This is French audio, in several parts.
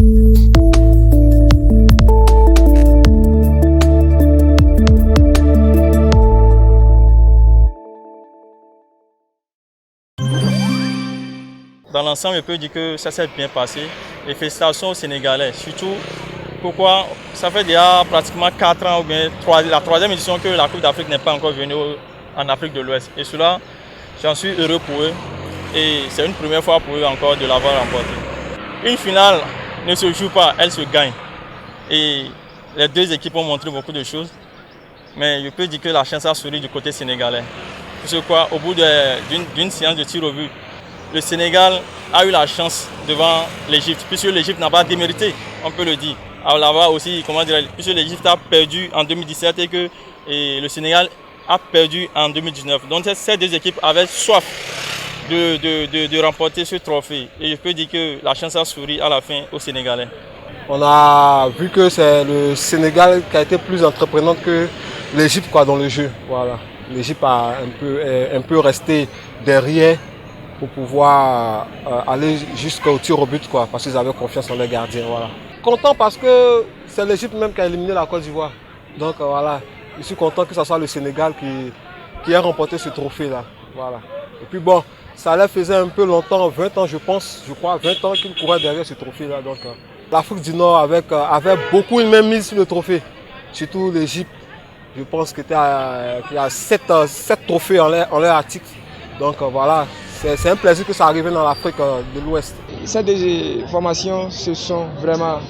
Dans l'ensemble, je peux dire que ça s'est bien passé. Et félicitations aux Sénégalais. Surtout, pourquoi ça fait déjà pratiquement 4 ans ou bien la troisième édition que la Coupe d'Afrique n'est pas encore venue en Afrique de l'Ouest. Et cela, j'en suis heureux pour eux. Et c'est une première fois pour eux encore de l'avoir remporté. Une finale ne se joue pas, elle se gagne. Et les deux équipes ont montré beaucoup de choses. Mais je peux dire que la chance a souri du côté sénégalais. Parce que au bout d'une séance de tir au but, le Sénégal a eu la chance devant l'Égypte, puisque l'Égypte n'a pas démérité, on peut le dire. Alors là-bas aussi, puisque l'Égypte a perdu en 2017 et le Sénégal a perdu en 2019. Donc ces deux équipes avaient soif de remporter ce trophée. Et je peux dire que la chance a souri à la fin aux Sénégalais. On a vu que c'est le Sénégal qui a été plus entreprenant que l'Égypte dans le jeu. Voilà. L'Égypte a un peu resté derrière pour pouvoir aller jusqu'au tir au but, parce qu'ils avaient confiance en les gardiens. Voilà. Content parce que c'est l'Égypte même qui a éliminé la Côte d'Ivoire. Donc voilà, je suis content que ce soit le Sénégal qui a remporté ce trophée-là. Voilà. Et puis bon, ça leur faisait un peu longtemps, 20 ans je crois 20 ans qu'ils couraient derrière ce trophée-là. Donc l'Afrique du Nord avait beaucoup une même mise sur le trophée, surtout l'Égypte. Je pense qu'il y a 7 trophées en leur article. Donc voilà. C'est un plaisir que ça arrive dans l'Afrique de l'Ouest. Ces deux formations se sont vraiment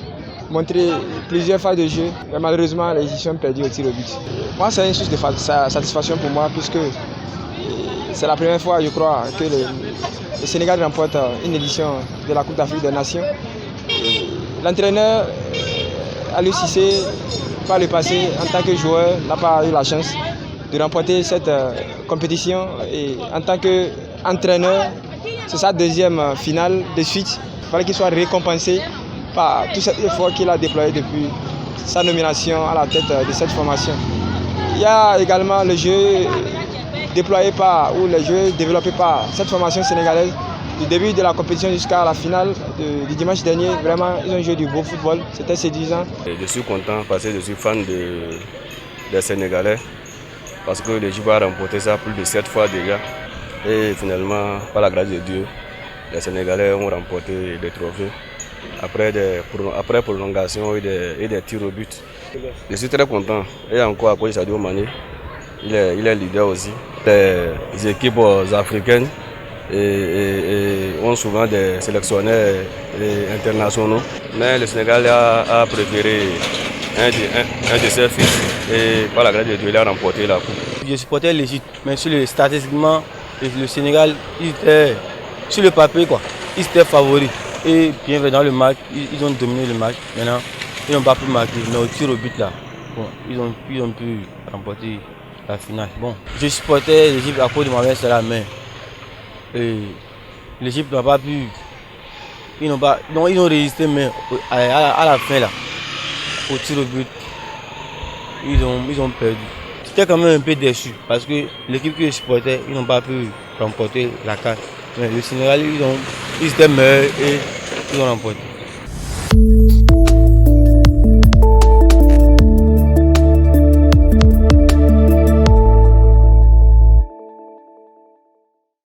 montrées plusieurs phases de jeu, mais malheureusement les éditions ont perdu au tir au but. Moi, c'est une source de satisfaction pour moi, puisque c'est la première fois, je crois, que le Sénégal remporte une édition de la Coupe d'Afrique des Nations. L'entraîneur Aliou Cissé, par le passé, en tant que joueur, n'a pas eu la chance de remporter cette compétition. Et en tant qu'entraîneur, c'est sa deuxième finale de suite. Il fallait qu'il soit récompensé par tout cet effort qu'il a déployé depuis sa nomination à la tête de cette formation. Il y a également le jeu déployé le jeu développé par cette formation sénégalaise du début de la compétition jusqu'à la finale du dimanche dernier. Vraiment, ils ont joué du beau football, c'était séduisant. Je suis content parce que je suis fan des Sénégalais. Parce que l'Égypte a remporté ça plus de 7 fois déjà. Et finalement, par la grâce de Dieu, les Sénégalais ont remporté des trophées après prolongation et des tirs au but. Je suis très content. Et encore à cause de Sadio Mané, il est leader aussi. Les équipes africaines ont souvent des sélectionneurs internationaux. Mais le Sénégal a préféré un de ses fils et par la grâce de Dieu, il a remporté la coupe. Je supportais l'Égypte, mais statistiquement, le Sénégal, sur le papier, ils étaient favoris. Et bien dans le match, ils ont dominé le match. Maintenant, ils n'ont pas pu marquer, mais au tir au but là, ils ont pu remporter la finale. Bon, je supportais l'Égypte à cause de ma mère, c'est la main. Et l'Égypte n'a pas pu. Ils ont résisté, mais à la fin là, au tir au but, ils ont perdu. J'étais quand même un peu déçu parce que l'équipe que je supportais, ils n'ont pas pu remporter la CAN. Mais le Sénégal, ils étaient meilleurs et ils ont remporté.